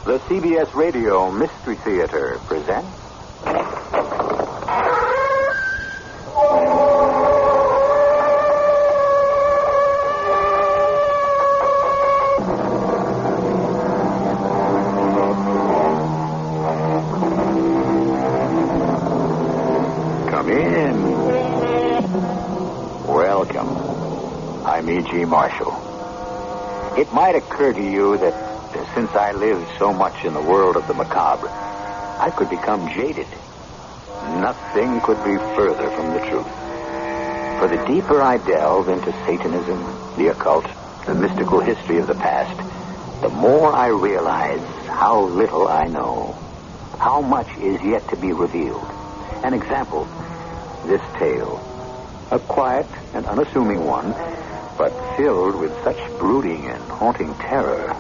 The CBS Radio Mystery Theater presents... Come in. Welcome. I'm E.G. Marshall. It might occur to you that since I lived so much in the world of the macabre, I could become jaded. Nothing could be further from the truth. For the deeper I delve into Satanism, the occult, the mystical history of the past, the more I realize how little I know, how much is yet to be revealed. An example, this tale, a quiet and unassuming one, but filled with such brooding and haunting terror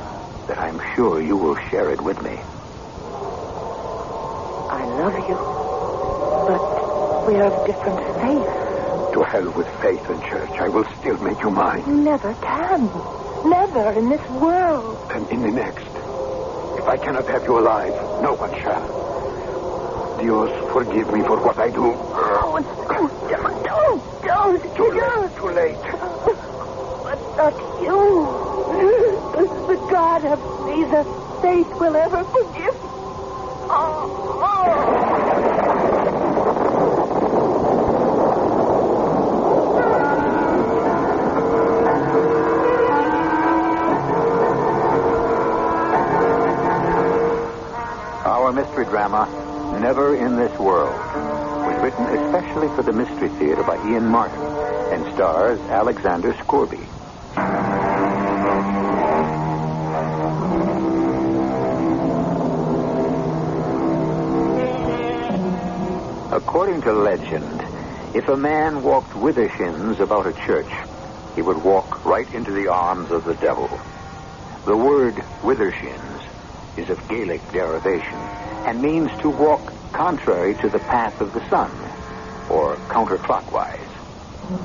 that I'm sure you will share it with me. I love you, but we are of different faith. To hell with faith and church. I will still make you mine. You never can. Never in this world. And in the next. If I cannot have you alive, no one shall. Dios, forgive me for what I do. Oh, don't. Too late. But not you. The God of Caesar faith will ever forgive. Our mystery drama, Never in This World, was written especially for the Mystery Theater by Ian Martin and stars Alexander Scorby. According to legend, if a man walked withershins about a church, he would walk right into the arms of the devil. The word withershins is of Gaelic derivation and means to walk contrary to the path of the sun, or counterclockwise.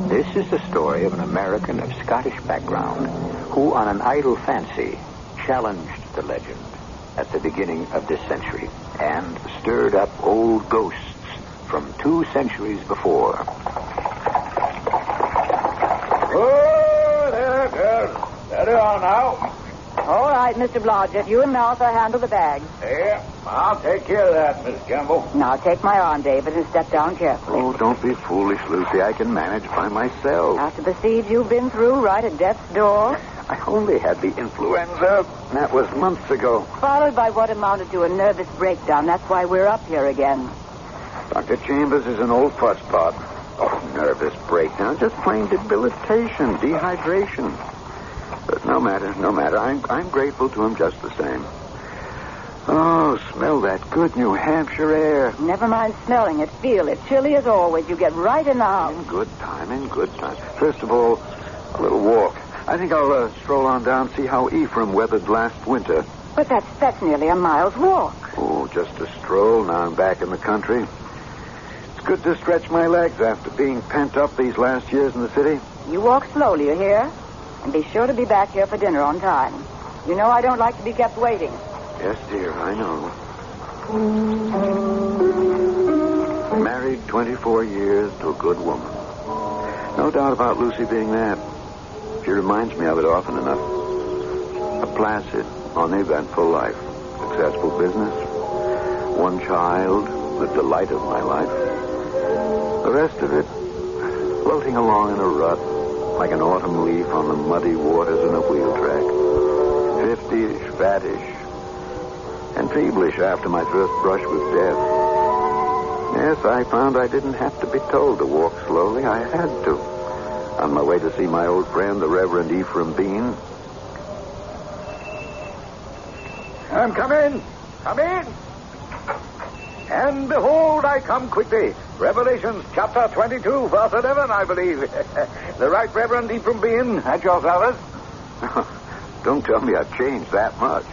This is the story of an American of Scottish background who, on an idle fancy, challenged the legend at the beginning of this century and stirred up old ghosts from 2 centuries before. Oh, there. Steady on now. All right, Mr. Blodgett. You and Martha handle the bag. Yeah, I'll take care of that, Miss Campbell. Now, take my arm, David, and step down carefully. Oh, don't be foolish, Lucy. I can manage by myself. After the siege you've been through, right at death's door? I only had the influenza. That was months ago. Followed by what amounted to a nervous breakdown. That's why we're up here again. Dr. Chambers is an old fusspot. Oh, nervous breakdown. Just plain debilitation, dehydration. But no matter. I'm grateful to him just the same. Oh, smell that good New Hampshire air. Never mind smelling it. Feel it. Chilly as always. You get right in the house. In good time. First of all, a little walk. I think I'll stroll on down, see how Ephraim weathered last winter. But that's nearly a mile's walk. Oh, just a stroll. Now I'm back in the country. It's good to stretch my legs after being pent up these last years in the city. You walk slowly, you hear? And be sure to be back here for dinner on time. You know I don't like to be kept waiting. Yes, dear, I know. Married 24 years to a good woman. No doubt about Lucy being that. She reminds me of it often enough. A placid, uneventful life. Successful business. One child, the delight of my life. The rest of it, floating along in a rut, like an autumn leaf on the muddy waters in a wheel track. 50-ish, fattish, and feeblish after my first brush with death. Yes, I found I didn't have to be told to walk slowly. I had to. On my way to see my old friend, the Reverend Ephraim Bean. Come in. And behold, I come quickly. Revelations chapter 22, verse 11, I believe. The Right Reverend Ephraim Bean, at your service. Don't tell me I've changed that much.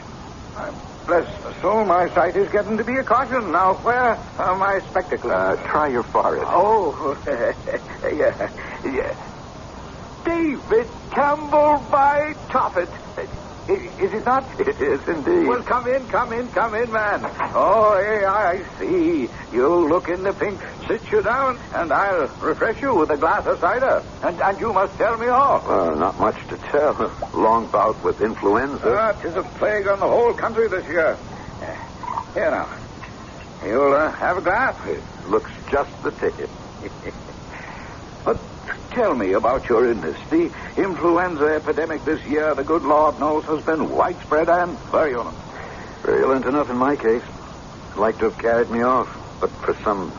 Bless the soul, my sight is getting to be a caution. Now, where are my spectacles? Try your forehead. Oh, yeah. David Campbell by Toffet. Is it not? It is indeed. Well, come in, man. Oh, I see. You look in the pink. Sit you down, and I'll refresh you with a glass of cider. And you must tell me all. Not much to tell. Long bout with influenza. 'Tis a plague on the whole country this year. Here now. You'll have a glass? It looks just the ticket. But tell me about your illness. The influenza epidemic this year, the good Lord knows, has been widespread and virulent. Virulent enough in my case. Like to have carried me off. But for some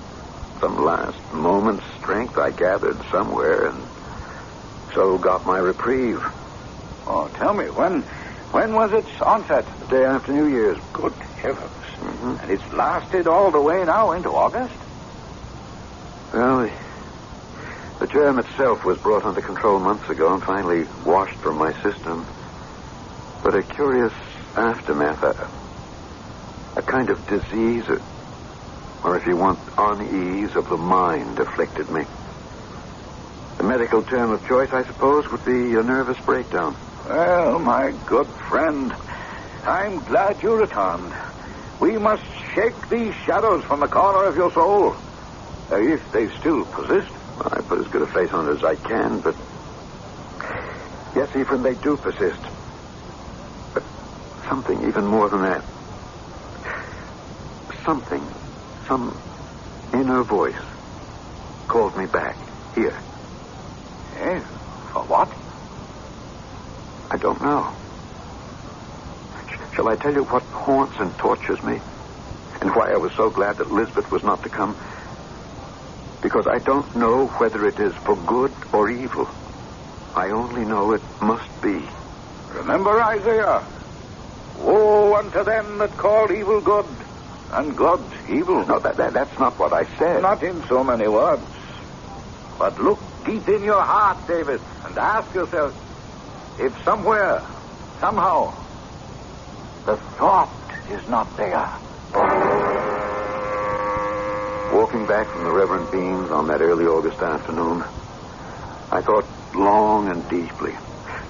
last moment's strength I gathered somewhere and so got my reprieve. Oh, tell me, when was its onset? The day after New Year's. Good heavens. Mm-hmm. And it's lasted all the way now into August? Well, the germ itself was brought under control months ago and finally washed from my system. But a curious aftermath, a kind of disease, or if you want, unease of the mind afflicted me. The medical term of choice, I suppose, would be a nervous breakdown. Well, my good friend, I'm glad you returned. We must shake these shadows from the corner of your soul, if they still persist. I put as good a face on it as I can, but... Yes, Ephraim, they do persist. But something even more than that. Something, some inner voice called me back here. Yes? For what? I don't know. Shall I tell you what haunts and tortures me? And why I was so glad that Lisbeth was not to come? Because I don't know whether it is for good or evil. I only know it must be. Remember Isaiah. Woe unto them that call evil good, and good evil. No, that's not what I said. Not in so many words. But look deep in your heart, David, and ask yourself if somewhere, somehow, the thought is not there. Walking back from the Reverend Bean's on that early August afternoon, I thought long and deeply,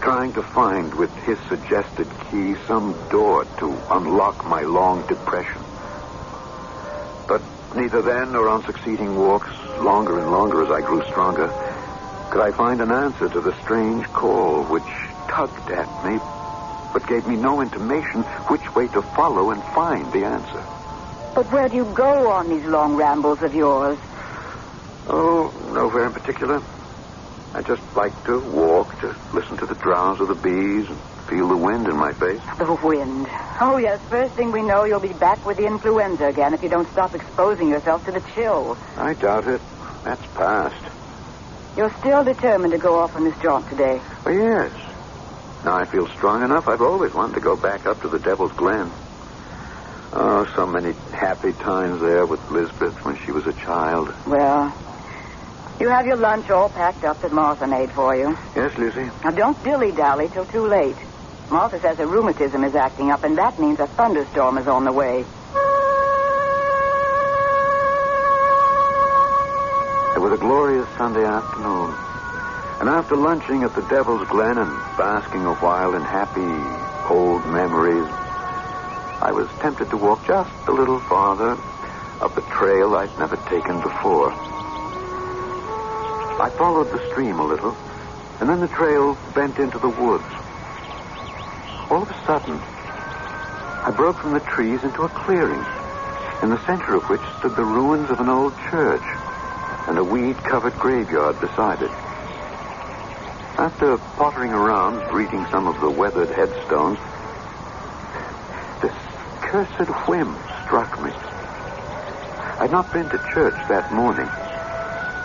trying to find with his suggested key some door to unlock my long depression. But neither then nor on succeeding walks, longer and longer as I grew stronger, could I find an answer to the strange call which tugged at me, but gave me no intimation which way to follow and find the answer. But where do you go on these long rambles of yours? Oh, nowhere in particular. I just like to walk, to listen to the drowse of the bees and feel the wind in my face. The wind. Oh, yes, first thing we know, you'll be back with the influenza again if you don't stop exposing yourself to the chill. I doubt it. That's past. You're still determined to go off on this jaunt today? Well, yes. Now I feel strong enough. I've always wanted to go back up to the Devil's Glen. Oh, so many happy times there with Lisbeth when she was a child. Well, you have your lunch all packed up that Martha made for you. Yes, Lucy? Now, don't dilly-dally till too late. Martha says her rheumatism is acting up, and that means a thunderstorm is on the way. It was a glorious Sunday afternoon. And after lunching at the Devil's Glen and basking a while in happy old memories, I was tempted to walk just a little farther up a trail I'd never taken before. I followed the stream a little, and then the trail bent into the woods. All of a sudden, I broke from the trees into a clearing, in the center of which stood the ruins of an old church and a weed-covered graveyard beside it. After pottering around, reading some of the weathered headstones, this cursed whim struck me. I'd not been to church that morning,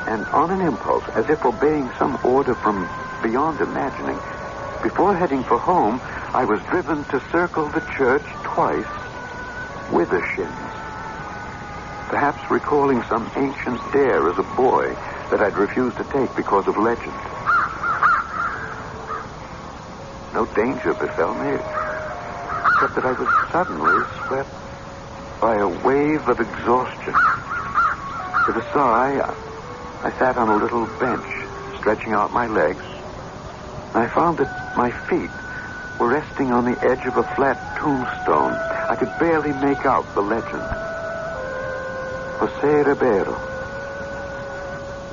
and on an impulse, as if obeying some order from beyond imagining, before heading for home, I was driven to circle the church twice with a shins. Perhaps recalling some ancient dare as a boy that I'd refused to take because of legend. No danger befell me, except that I was suddenly swept by a wave of exhaustion. With a sigh, I sat on a little bench, stretching out my legs. I found that my feet were resting on the edge of a flat tombstone. I could barely make out the legend. Jose Ribeiro.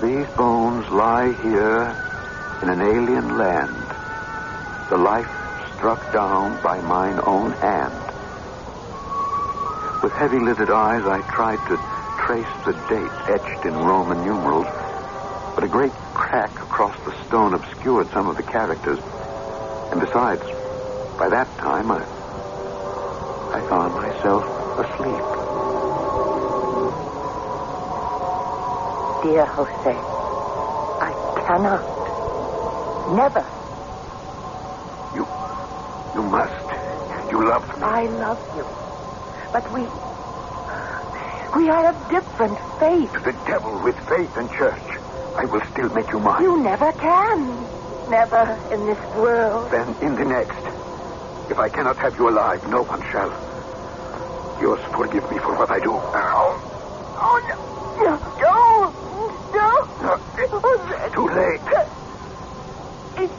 These bones lie here in an alien land. The life struck down by mine own hand. With heavy-lidded eyes, I tried to trace the date etched in Roman numerals, but a great crack across the stone obscured some of the characters. And besides, by that time, I found myself asleep. Dear Jose, I cannot. Never. You must. You love me. I love you. But we are of different faiths. To the devil with faith and church. I will still make you mine. You never can. Never in this world. Then in the next. If I cannot have you alive, no one shall. Yours forgive me for what I do. Oh, no. It's too late. It's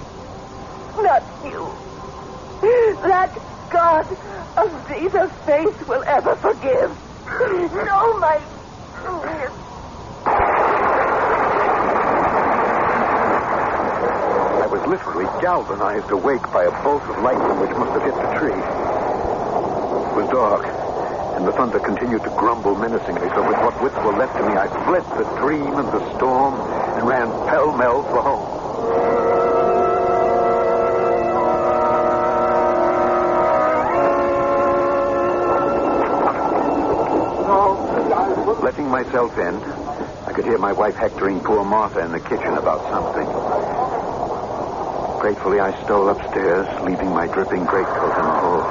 not you. That God of Jesus' face will ever forgive. No, my... I was literally galvanized awake by a bolt of lightning which must have hit the tree. It was dark, and the thunder continued to grumble menacingly, so with what wits were left to me, I fled the dream and the storm and ran pell-mell for home. Letting myself in, I could hear my wife hectoring poor Martha in the kitchen about something. Gratefully, I stole upstairs, leaving my dripping greatcoat in the hall.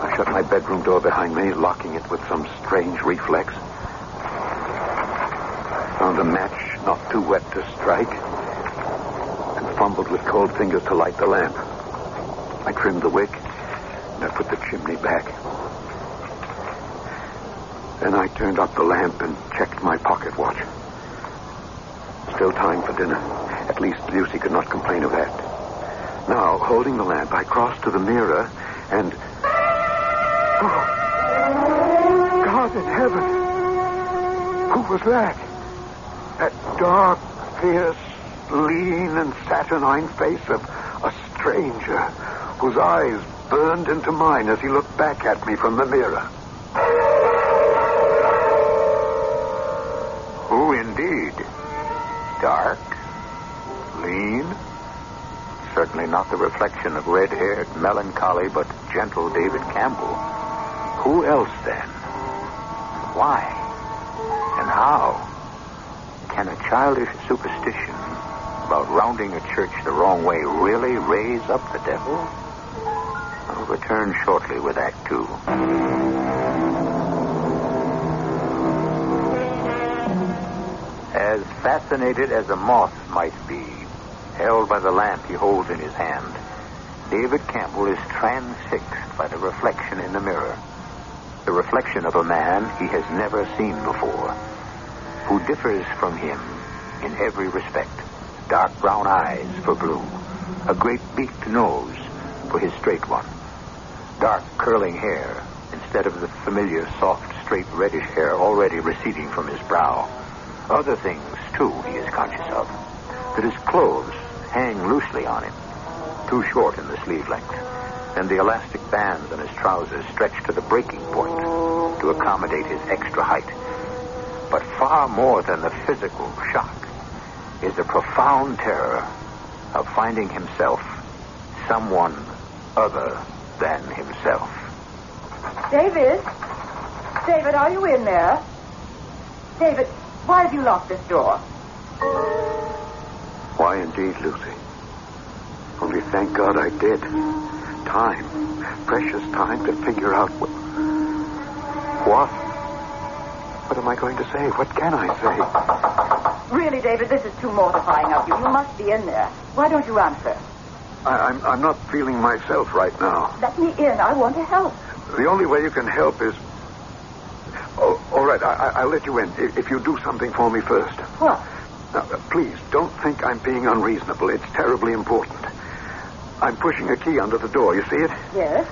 I shut my bedroom door behind me, locking it with some strange reflex. I found a match not too wet to strike, and fumbled with cold fingers to light the lamp. I trimmed the wick, and I put the chimney back. Then I turned up the lamp and checked my pocket watch. Still time for dinner. At least Lucy could not complain of that. Now, holding the lamp, I crossed to the mirror and... Oh, God in heaven! Who was that? That dark, fierce, lean and saturnine face of a stranger whose eyes burned into mine as he looked back at me from the mirror. Who indeed? Dark? Lean? Certainly not the reflection of red-haired, melancholy, but gentle David Campbell. Who else, then? Why? And how? Can a childish superstition about rounding a church the wrong way really raise up the devil? I'll return shortly with Act 2. As fascinated as a moth might be, held by the lamp he holds in his hand, David Campbell is transfixed by the reflection in the mirror. The reflection of a man he has never seen before, who differs from him in every respect. Dark brown eyes for Blue, a great beaked nose for his straight one, dark curling hair instead of the familiar soft, straight reddish hair already receding from his brow. Other things, too, he is conscious of. That his clothes hang loosely on him, too short in the sleeve length, and the elastic bands on his trousers stretch to the breaking point to accommodate his extra height. But far more than the physical shock is the profound terror of finding himself someone other than himself. David? David, are you in there? David, why have you locked this door? Why indeed, Lucy? Only thank God I did. Time. Precious time to figure out what am I going to say? What can I say? Really, David, this is too mortifying of you. You must be in there. Why don't you answer? I'm not feeling myself right now. Let me in. I want to help. The only way you can help is... Oh, all right, I'll let you in if you do something for me first. What? Now, please, don't think I'm being unreasonable. It's terribly important. I'm pushing a key under the door. You see it? Yes.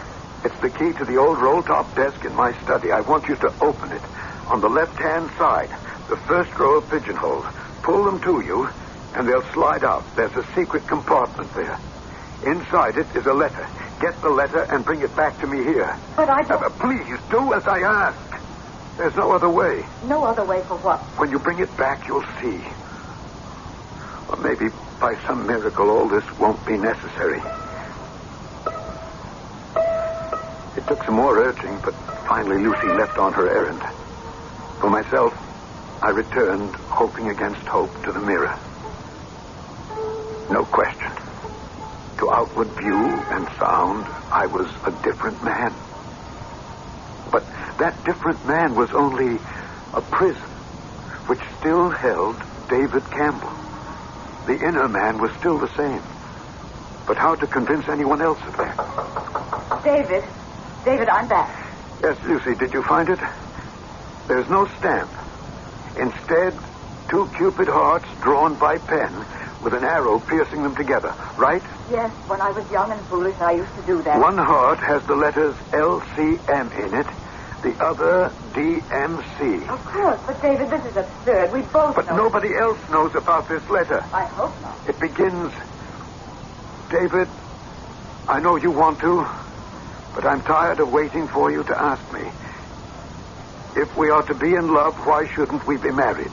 It's the key to the old roll-top desk in my study. I want you to open it. On the left-hand side, the first row of pigeonholes. Pull them to you, and they'll slide out. There's a secret compartment there. Inside it is a letter. Get the letter and bring it back to me here. But I don't... Please, do as I ask. There's no other way. No other way for what? When you bring it back, you'll see. Or maybe by some miracle, all this won't be necessary. It took some more urging, but finally Lucy left on her errand. For myself, I returned, hoping against hope, to the mirror. No question. To outward view and sound, I was a different man. But that different man was only a prison, which still held David Campbell. The inner man was still the same. But how to convince anyone else of that? David, I'm back. Yes, Lucy, did you find it? There's no stamp. Instead, 2 Cupid hearts drawn by pen with an arrow piercing them together, right? Yes, when I was young and foolish, I used to do that. One heart has the letters LCM in it, the other DMC. Of course, but David, this is absurd. We both But know. nobody else knows about this letter. I hope not. It begins, David, I know you want to, but I'm tired of waiting for you to ask me. If we are to be in love, why shouldn't we be married?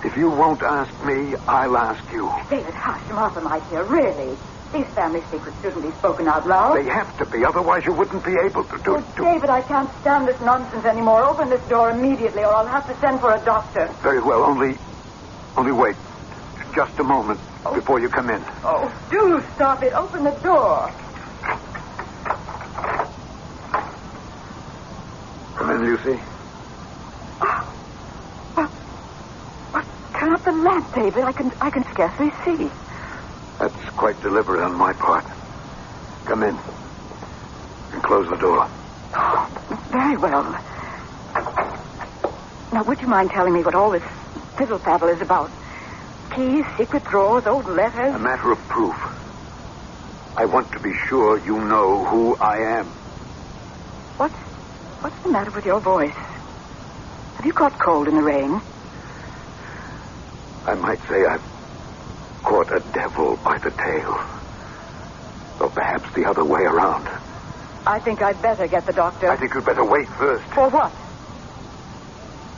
If you won't ask me, I'll ask you. David, hush, Martha might hear. Really? These family secrets shouldn't be spoken out loud. They have to be, otherwise you wouldn't be able to do... David, I can't stand this nonsense anymore. Open this door immediately, or I'll have to send for a doctor. Very well, only wait. Just a moment before you come in. Oh, do stop it. Open the door. Come in, Lucy. Turn up the lamp, David. I can scarcely see. That's quite deliberate on my part. Come in. And close the door. Oh, very well. Now, would you mind telling me what all this fiddle-faddle is about? Keys, secret drawers, old letters? A matter of proof. I want to be sure you know who I am. What's the matter with your voice? Have you caught cold in the rain? I might say I've caught a devil by the tail. Or perhaps the other way around. I think I'd better get the doctor. I think you'd better wait first. For what?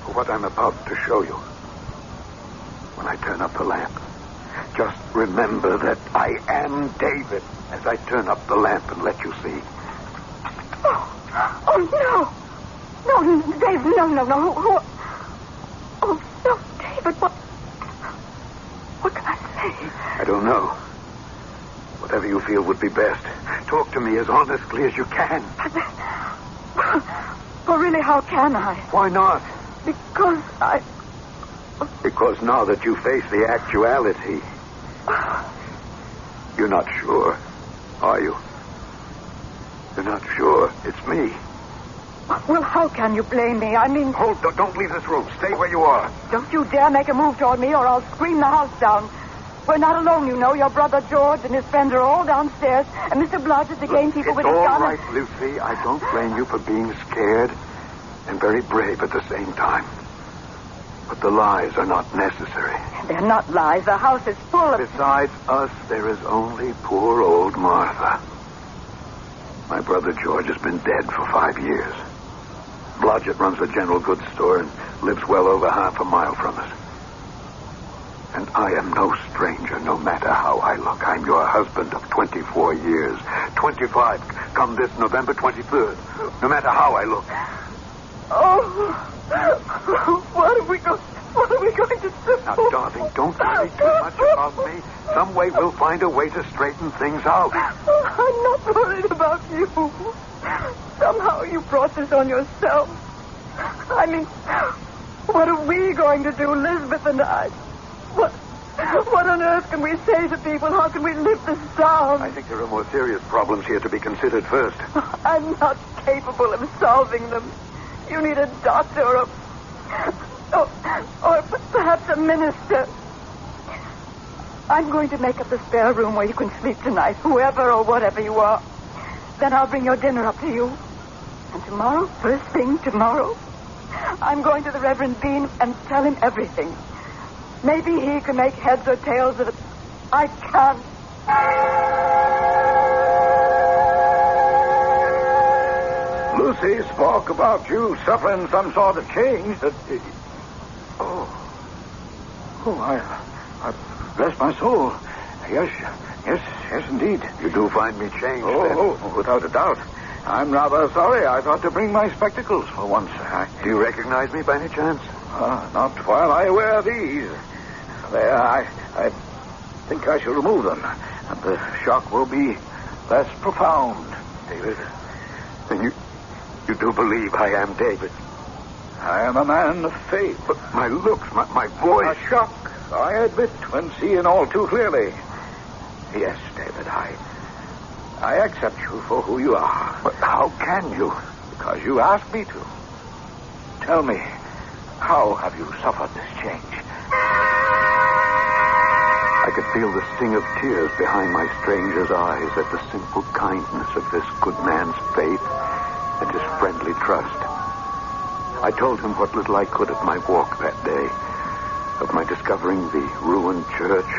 For what I'm about to show you. When I turn up the lamp. Just remember that I am David as I turn up the lamp and let you see. Oh, no. No, David, no. Oh, no, David, what can I say? I don't know. Whatever you feel would be best. Talk to me as honestly as you can. Well, really, how can I? Why not? Because now that you face the actuality, you're not sure, are you? You're not sure it's me. Well, how can you blame me? I mean... Don't leave this room. Stay where you are. Don't you dare make a move toward me or I'll scream the house down. We're not alone, you know. Your brother George and his friends are all downstairs. And Mr. Blodge is the gamekeeper with his gun. It's all right, Lucy. I don't blame you for being scared and very brave at the same time. But the lies are not necessary. They're not lies. The house is full of... Besides us, there is only poor old Martha. My brother George has been dead for 5 years. Blodgett runs a general goods store and lives well over half a mile from us. And I am no stranger, no matter how I look. I'm your husband of 24 years. 25 come this November 23rd. No matter how I look. Oh, what are we going to do? Now, darling, don't worry too much about me. Some way we'll find a way to straighten things out. I'm not worried about you. Somehow you brought this on yourself. I mean, what are we going to do, Elizabeth and I? What on earth can we say to people? How can we live this down? I think there are more serious problems here to be considered first. I'm not capable of solving them. You need a doctor or perhaps a minister. I'm going to make up the spare room where you can sleep tonight, whoever or whatever you are. Then I'll bring your dinner up to you. And tomorrow, first thing tomorrow, I'm going to the Reverend Bean and tell him everything. Maybe he can make heads or tails of it. I can't. Lucy spoke about you suffering some sort of change that... I bless my soul. Yes, indeed. You do find me changed, then? Oh, without a doubt. I'm rather sorry. I thought to bring my spectacles for once. Do you recognize me by any chance? Not while I wear these. There, I think I shall remove them. And the shock will be less profound, David. Then you do believe I am David? I am a man of faith. But my looks, my voice... A shock, I admit, when seeing all too clearly. Yes, David, I accept you for who you are. But how can you? Because you asked me to. Tell me, how have you suffered this change? I could feel the sting of tears behind my stranger's eyes at the simple kindness of this good man's faith and his friendly trust. I told him what little I could of my walk that day, of my discovering the ruined church,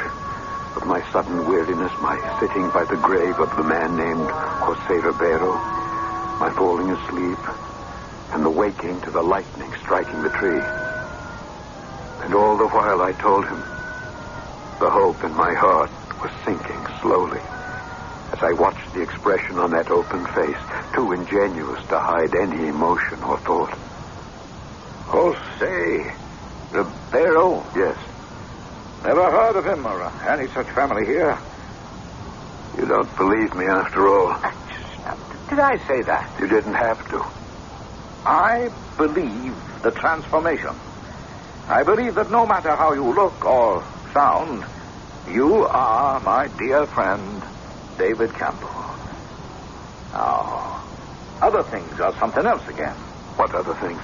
of my sudden weariness, my sitting by the grave of the man named José Ribeiro, my falling asleep, and the waking to the lightning striking the tree. And all the while I told him, the hope in my heart was sinking slowly as I watched the expression on that open face, too ingenuous to hide any emotion or thought. José Ribeiro? Yes. Never heard of him or any such family here. You don't believe me after all. Did I say that? You didn't have to. I believe the transformation. I believe that no matter how you look or sound, you are my dear friend, David Campbell. Now, other things are something else again. What other things?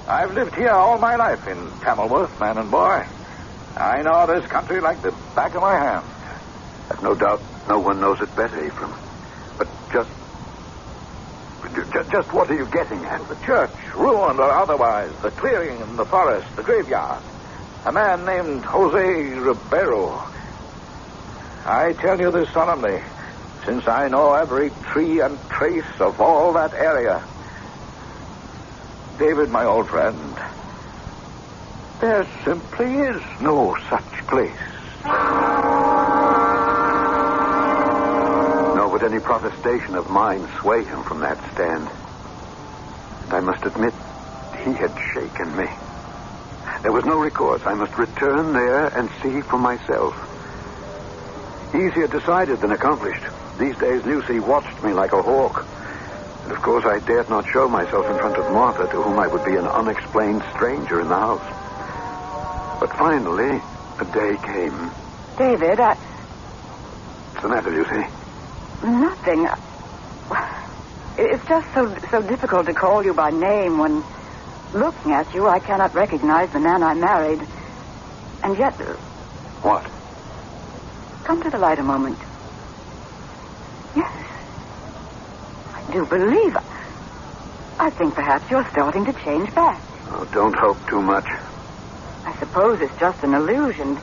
I've lived here all my life in Tamilworth, man and boy. I know this country like the back of my hand. I've no doubt no one knows it better, Ephraim. But just what are you getting at? The church, ruined or otherwise, the clearing in the forest, the graveyard. A man named José Ribeiro. I tell you this solemnly, since I know every tree and trace of all that area. David, my old friend, there simply is no such place. Nor would any protestation of mine sway him from that stand. And I must admit, he had shaken me. There was no recourse. I must return there and see for myself. Easier decided than accomplished. These days, Lucy watched me like a hawk. And of course, I dared not show myself in front of Martha, to whom I would be an unexplained stranger in the house. But finally, a day came. David, What's the matter, Lucy? Nothing. It's just so difficult to call you by name when, looking at you, I cannot recognize the man I married. And yet... What? Come to the light a moment. Yes. I do believe... I think perhaps you're starting to change back. Oh, don't hope too much. I suppose it's just an illusion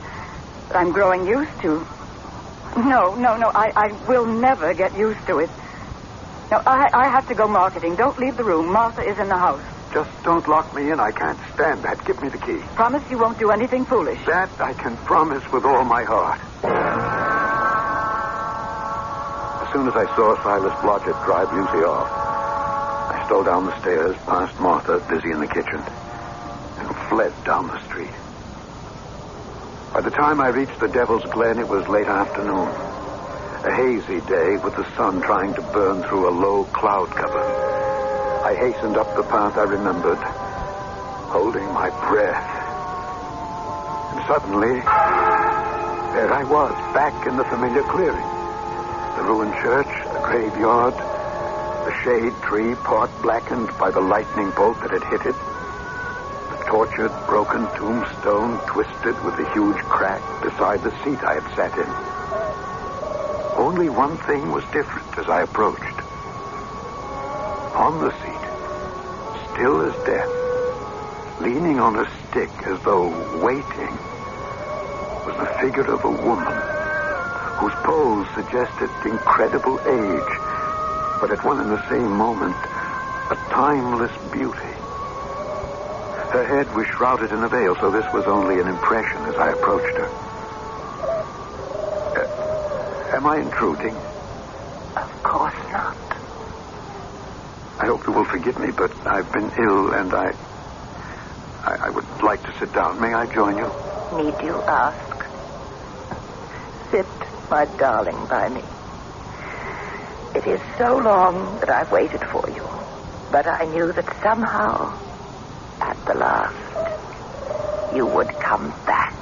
that I'm growing used to. No. I will never get used to it. No, I have to go marketing. Don't leave the room. Martha is in the house. Just don't lock me in. I can't stand that. Give me the key. Promise you won't do anything foolish. That I can promise with all my heart. As soon as I saw Silas Blodgett drive Lucy off, I stole down the stairs, past Martha, busy in the kitchen, and fled down the street. By the time I reached the Devil's Glen, it was late afternoon. A hazy day with the sun trying to burn through a low cloud cover. I hastened up the path I remembered, holding my breath. And suddenly, there I was, back in the familiar clearing. The ruined church, the graveyard, the shade tree, part blackened by the lightning bolt that had hit it. The tortured, broken tombstone twisted with a huge crack beside the seat I had sat in. Only one thing was different as I approached. On the seat, still as death, leaning on a stick as though waiting, was the figure of a woman whose pose suggested incredible age, but at one and the same moment, a timeless beauty. Her head was shrouded in a veil, so this was only an impression as I approached her. Am I intruding? Of course not. I hope you will forgive me, but I've been ill, and I would like to sit down. May I join you? Need you ask? Sit, my darling, by me. It is so long that I've waited for you, but I knew that somehow, at the last, you would come back.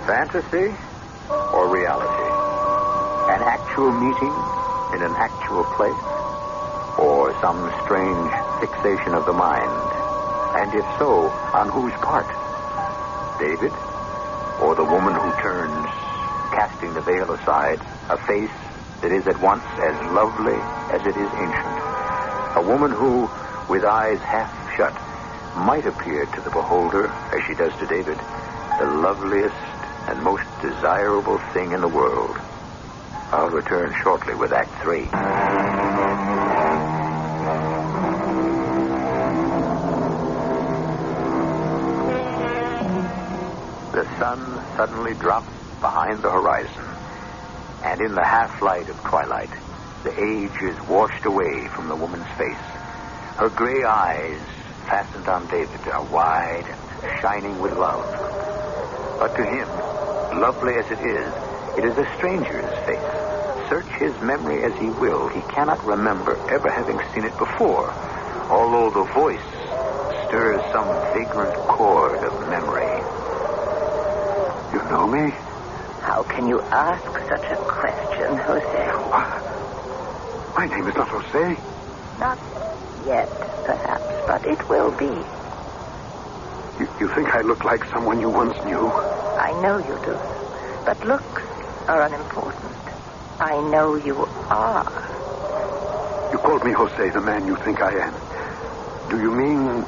Fantasy or reality? An actual meeting in an actual place? Or some strange fixation of the mind? And if so, on whose part? David? Or the woman who turns, casting the veil aside, a face that is at once as lovely as it is ancient? A woman who, with eyes half shut, might appear to the beholder, as she does to David, the loveliest and most desirable thing in the world. I'll return shortly with Act 3. The sun suddenly drops behind the horizon, and in the half-light of twilight, the age is washed away from the woman's face. Her gray eyes, fastened on David, are wide and shining with love. But to him, lovely as it is a stranger's face. Search his memory as he will, he cannot remember ever having seen it before, although the voice stirs some vagrant chord of memory. You know me? How can you ask such a question, Jose? My name is not Jose. Not yet, perhaps, but it will be. You think I look like someone you once knew? I know you do. But looks are unimportant. I know you are. You called me Jose, the man you think I am. Do you mean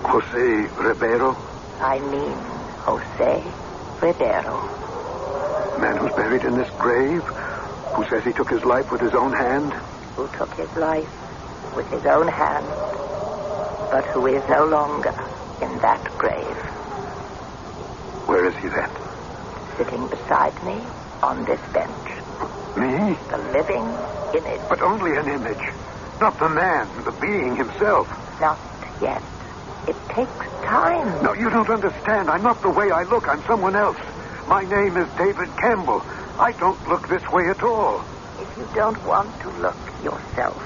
Jose Ribeiro? I mean Jose Ribeiro. The man who's buried in this grave? Who says he took his life with his own hand? Who took his life with his own hand, but who is no longer in that grave. Where is he then? Sitting beside me on this bench. Me? The living image. But only an image. Not the man, the being himself. Not yet. It takes time. No, you don't understand. I'm not the way I look. I'm someone else. My name is David Campbell. I don't look this way at all. If you don't want to look yourself,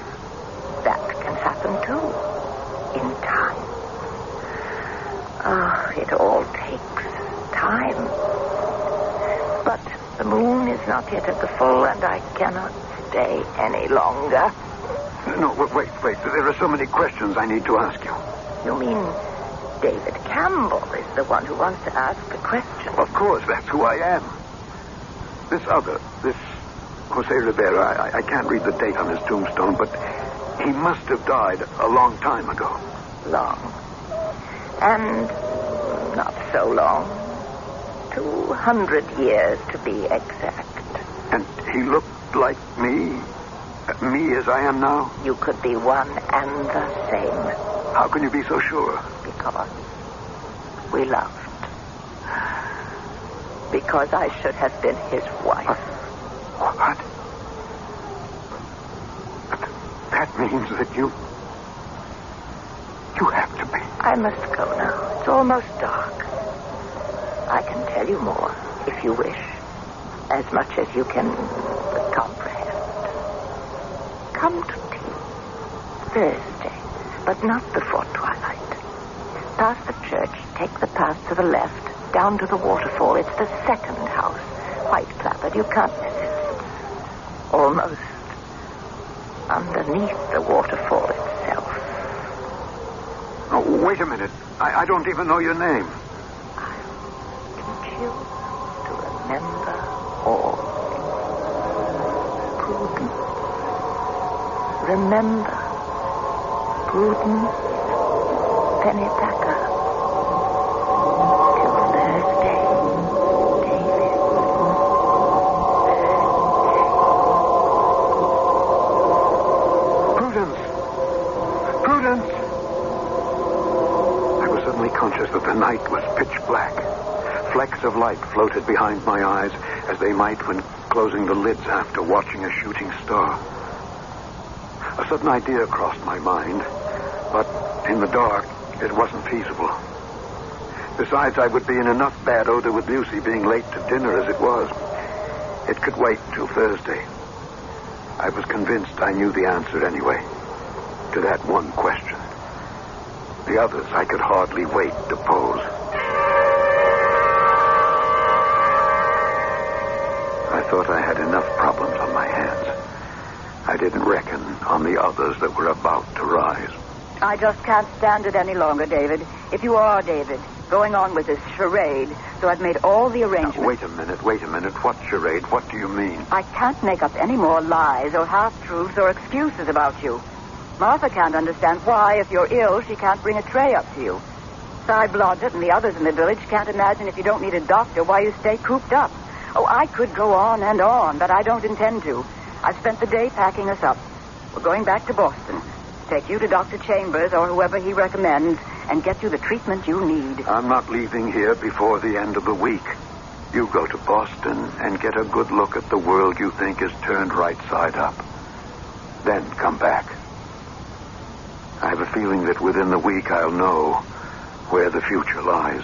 that can happen too. In time. It all takes time. But the moon is not yet at the full, and I cannot stay any longer. No, wait. There are so many questions I need to ask you. You mean David Campbell is the one who wants to ask the question? Of course, that's who I am. This Jose Rivera, I can't read the date on his tombstone, but he must have died a long time ago. Long. And not so long. 200 years, to be exact. And he looked like me? Me as I am now? You could be one and the same. How can you be so sure? Because we loved. Because I should have been his wife. What? That means that you have to be. I must go now. It's almost dark. I can tell you more, if you wish. As much as you can comprehend. Come to tea. Thursday, but not before twilight. Past the church, take the path to the left, down to the waterfall. It's the second house. White placard. You can't miss it. Almost underneath the waterfall itself. Oh, wait a minute. I don't even know your name. I'll teach you to remember all. Prudence. Remember. Prudence. Pennypacker. Till Thursday, David. Prudence! I was suddenly conscious that the night was pitch black. Flecks of light floated behind my eyes as they might when closing the lids after watching a shooting star. A sudden idea crossed my mind, but in the dark, it wasn't feasible. Besides, I would be in enough bad odor with Lucy being late to dinner as it was. It could wait till Thursday. I was convinced I knew the answer anyway, to that one question. The others I could hardly wait to pose. I thought I had enough problems on my hands. I didn't reckon on the others that were about to rise. I just can't stand it any longer, David. If you are, David, going on with this charade, so I've made all the arrangements. Now, wait a minute. What charade? What do you mean? I can't make up any more lies or half-truths or excuses about you. Martha can't understand why, if you're ill, she can't bring a tray up to you. Cy Blodgett and the others in the village can't imagine if you don't need a doctor why you stay cooped up. Oh, I could go on and on, but I don't intend to. I've spent the day packing us up. We're going back to Boston. Take you to Dr. Chambers or whoever he recommends and get you the treatment you need. I'm not leaving here before the end of the week. You go to Boston and get a good look at the world you think is turned right side up. Then come back. I have a feeling that within the week I'll know where the future lies.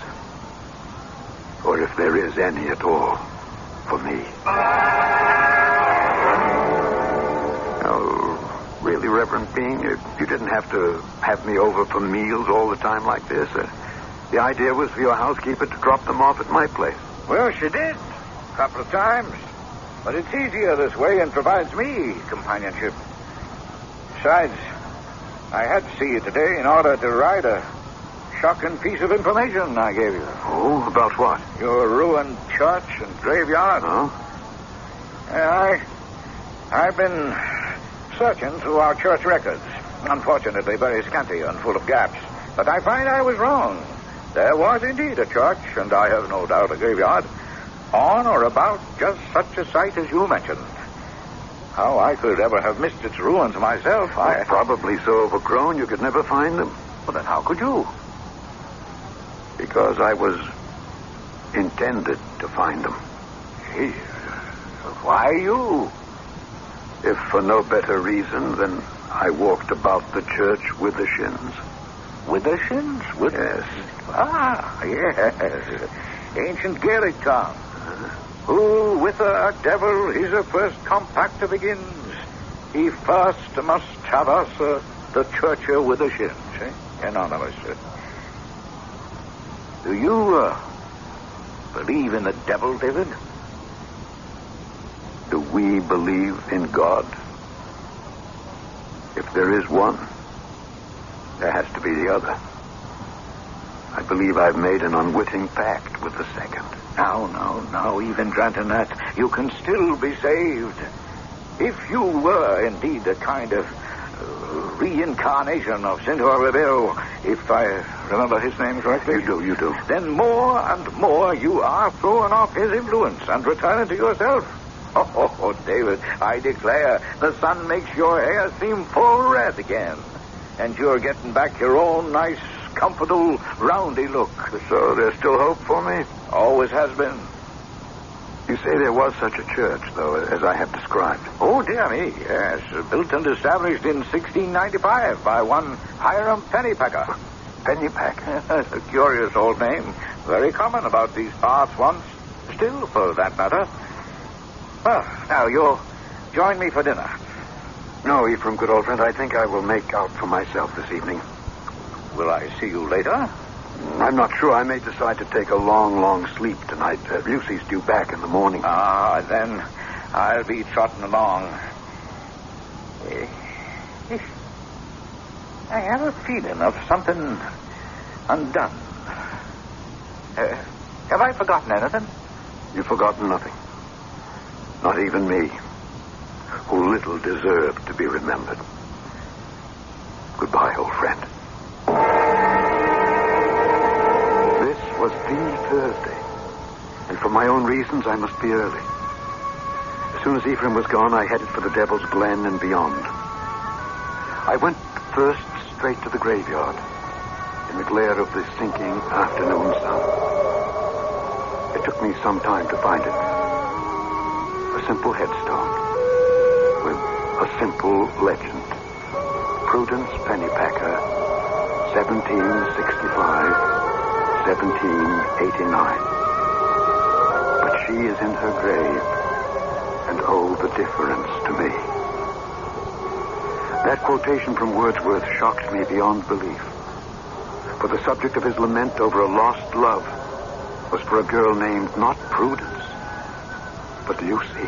Or if there is any at all for me. Oh, really, Reverend Bean, you didn't have to have me over for meals all the time like this. The idea was for your housekeeper to drop them off at my place. Well, she did. A couple of times. But it's easier this way and provides me companionship. Besides, I had to see you today in order to write a shocking piece of information I gave you. Oh, about what? Your ruined church and graveyard. Oh? I've been searching through our church records. Unfortunately, very scanty and full of gaps. But I find I was wrong. There was indeed a church, and I have no doubt a graveyard, on or about just such a site as you mentioned. How I could ever have missed its ruins myself, Well, probably so overgrown you could never find them. Well, then how could you? Because I was intended to find them. Gee, why you? If for no better reason than I walked about the church with the shins. With the shins? Yes. Ah, yes. Ancient Gaelic tongue. Who with a devil is a first compactor begins. He first must have us the church with the shins. Anonymous. Do you believe in the devil, David? Do we believe in God? If there is one, there has to be the other. I believe I've made an unwitting pact with the second. No, even granting that, you can still be saved. If you were indeed a kind of reincarnation of Saint Rebel, if I remember his name correctly. You do. Then more and more you are throwing off his influence and returning to yourself. Oh, David, I declare, the sun makes your hair seem full red again. And you're getting back your own nice, comfortable, roundy look. So there's still hope for me? Always has been. You say there was such a church, though, as I have described. Oh, dear me, yes. Built and established in 1695 by one Hiram Pennypacker. Pennypacker? A curious old name. Very common about these parts once. Still, for that matter. Well, now, you'll join me for dinner. No, Ephraim, good old friend, I think I will make out for myself this evening. Will I see you later? I'm not sure. I may decide to take a long sleep tonight. Lucy's due back in the morning. Then I'll be trotting along. I have a feeling of something undone. Have I forgotten anything? You've forgotten nothing. Not even me, who little deserved to be remembered. Goodbye, old friend. This was the Thursday, and for my own reasons, I must be early. As soon as Ephraim was gone, I headed for the Devil's Glen and beyond. I went first straight to the graveyard, in the glare of the sinking afternoon sun. It took me some time to find it. A simple headstone with a simple legend. Prudence Pennypacker, 1765, 1789. But she is in her grave, and oh, the difference to me. That quotation from Wordsworth shocked me beyond belief. For the subject of his lament over a lost love was for a girl named not Prudence, but Lucy.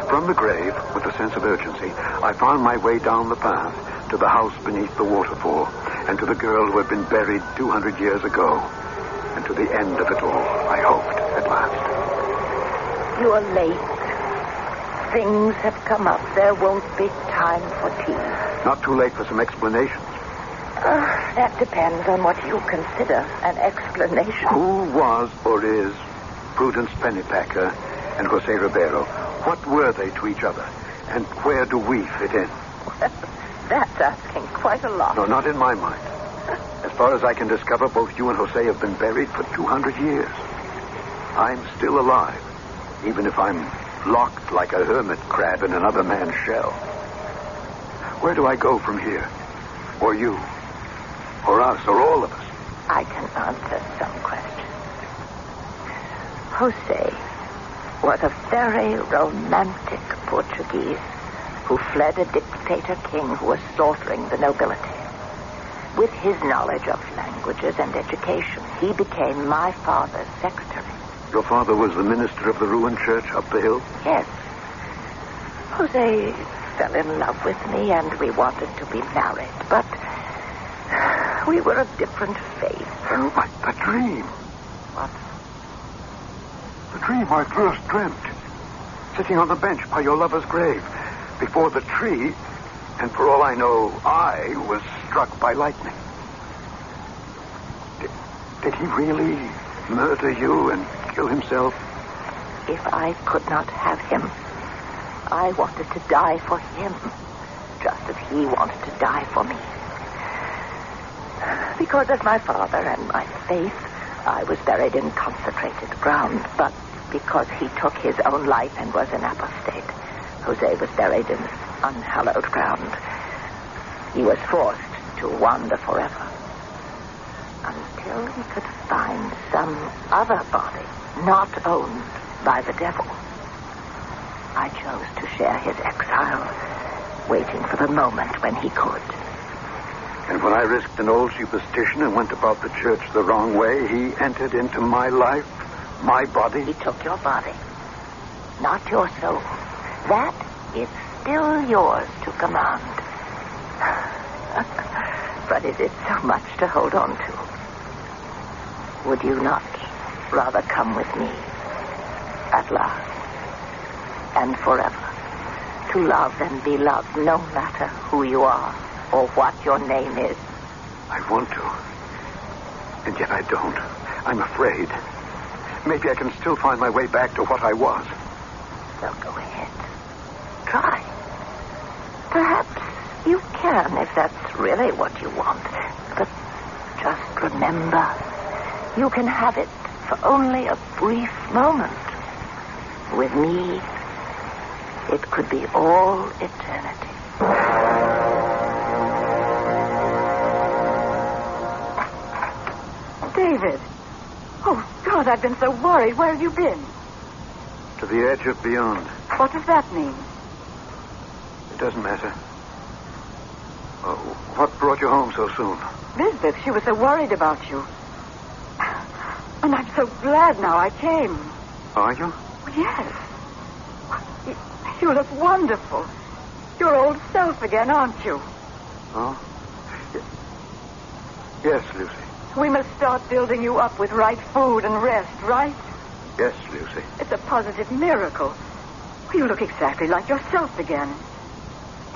From the grave, with a sense of urgency, I found my way down the path to the house beneath the waterfall, and to the girl who had been buried 200 years ago, and to the end of it all, I hoped, at last. You're late. Things have come up. There won't be time for tea. Not too late for some explanations. That depends on what you consider an explanation. Who was or is Prudence Pennypacker and Jose Ribeiro? What were they to each other? And where do we fit in? That's asking quite a lot. No, not in my mind. As far as I can discover, both you and Jose have been buried for 200 years. I'm still alive, even if I'm locked like a hermit crab in another man's shell. Where do I go from here? Or you? Or us? Or all of us? I can answer some questions. Jose was a very romantic Portuguese who fled a dictator king who was slaughtering the nobility. With his knowledge of languages and education, he became my father's secretary. Your father was the minister of the ruined church up the hill? Yes. Jose fell in love with me and we wanted to be married, but we were of different faiths. Oh, the dream. What? The dream I first dreamt. Sitting on the bench by your lover's grave, before the tree, and for all I know, I was struck by lightning. Did he really murder you and kill himself? If I could not have him, I wanted to die for him, just as he wanted to die for me. Because of my father and my faith, I was buried in consecrated ground, but because he took his own life and was an apostate, Jose was buried in unhallowed ground. He was forced to wander forever until he could find some other body not owned by the devil. I chose to share his exile, waiting for the moment when he could. And when I risked an old superstition and went about the church the wrong way, he entered into my life, my body. He took your body, not your soul. That is still yours to command. But is it so much to hold on to? Would you not rather come with me at last and forever to love and be loved no matter who you are or what your name is? I want to, and yet I don't. I'm afraid. Maybe I can still find my way back to what I was. So go ahead. Try. Perhaps you can if that's really what you want. But just remember, you can have it for only a brief moment. With me, it could be all eternity. David. Oh, God, I've been so worried. Where have you been? To the edge of beyond. What does that mean? It doesn't matter. What brought you home so soon? Lisbeth, she was so worried about you. And I'm so glad now I came. Are you? Yes. You look wonderful. your old self again, aren't you? Oh? Yes, Lucy. We must start building you up with right food and rest, right? Yes, Lucy. It's a positive miracle. You look exactly like yourself again.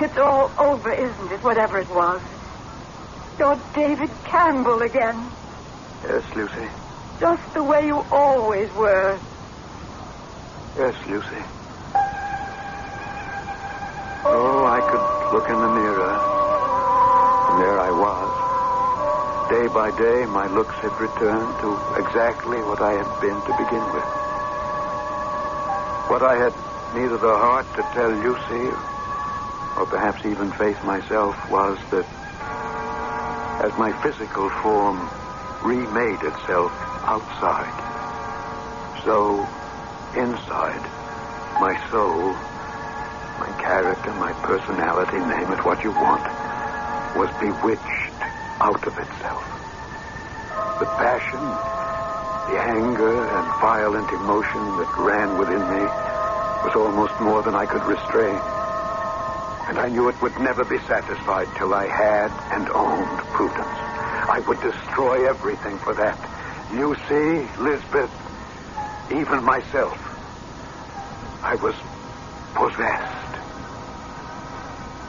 It's all over, isn't it, whatever it was? You're David Campbell again. Yes, Lucy. Just the way you always were. Yes, Lucy. Oh, I could look in the mirror. And there I was. Day by day, my looks had returned to exactly what I had been to begin with. What I had neither the heart to tell Lucy, or perhaps even face myself, was that as my physical form remade itself outside, so inside, my soul, my character, my personality, name it what you want, was bewitched out of itself. The passion, the anger and violent emotion that ran within me was almost more than I could restrain. And I knew it would never be satisfied till I had and owned Prudence. I would destroy everything for that. You see, Lisbeth, even myself, I was possessed.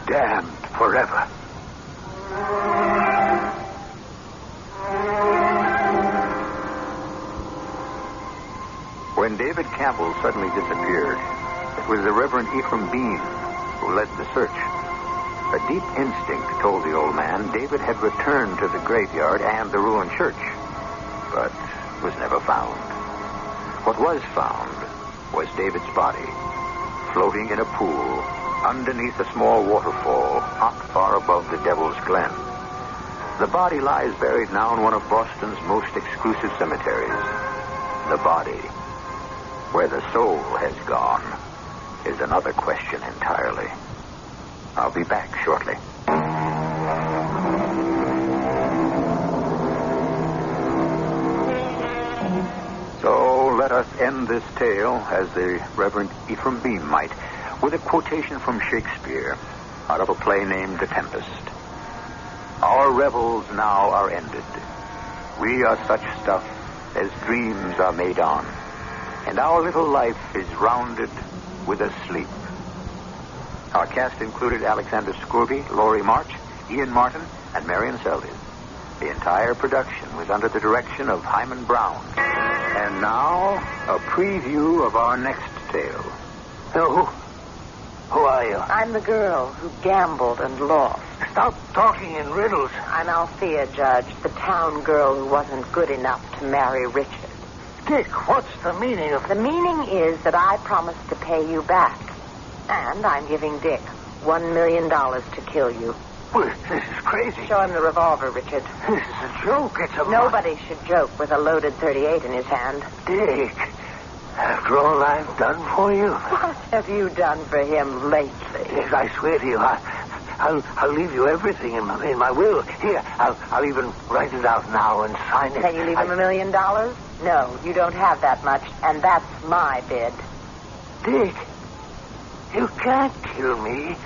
Damned forever. When David Campbell suddenly disappeared, it was the Reverend Ephraim Bean who led the search. A deep instinct told the old man David had returned to the graveyard and the ruined church, but was never found. What was found was David's body, floating in a pool underneath a small waterfall not far above the Devil's Glen. The body lies buried now in one of Boston's most exclusive cemeteries. The body, where the soul has gone, is another question entirely. I'll be back shortly. So let us end this tale, as the Reverend Ephraim Bean might, with a quotation from Shakespeare out of a play named The Tempest. Our revels now are ended. We are such stuff as dreams are made on, and our little life is rounded with a sleep. Our cast included Alexander Scourby, Laurie March, Ian Martin, and Marion Seldes. The entire production was under the direction of Hyman Brown. And now, a preview of our next tale. Who are you? I'm the girl who gambled and lost. Stop talking in riddles. I'm Althea, Judge, the town girl who wasn't good enough to marry Richard. Dick, what's the meaning of... The meaning is that I promised to pay you back. And I'm giving Dick $1 million to kill you. Well, this is crazy. Show him the revolver, Richard. This is a joke. It's a... Nobody should joke with a loaded .38 in his hand. Dick, after all I've done for you... What have you done for him lately? Yes, I swear to you, I'll leave you everything in my will. Here, I'll even write it out now and sign it. Can you leave him $1 million? No, you don't have that much, and that's my bid. Dick, you can't kill me.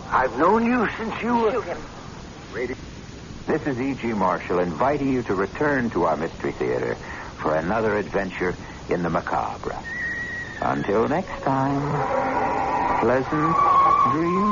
I've known you since you were... Shoot him. This is E.G. Marshall inviting you to return to our Mystery Theater for another adventure in the macabre. Until next time, pleasant dreams.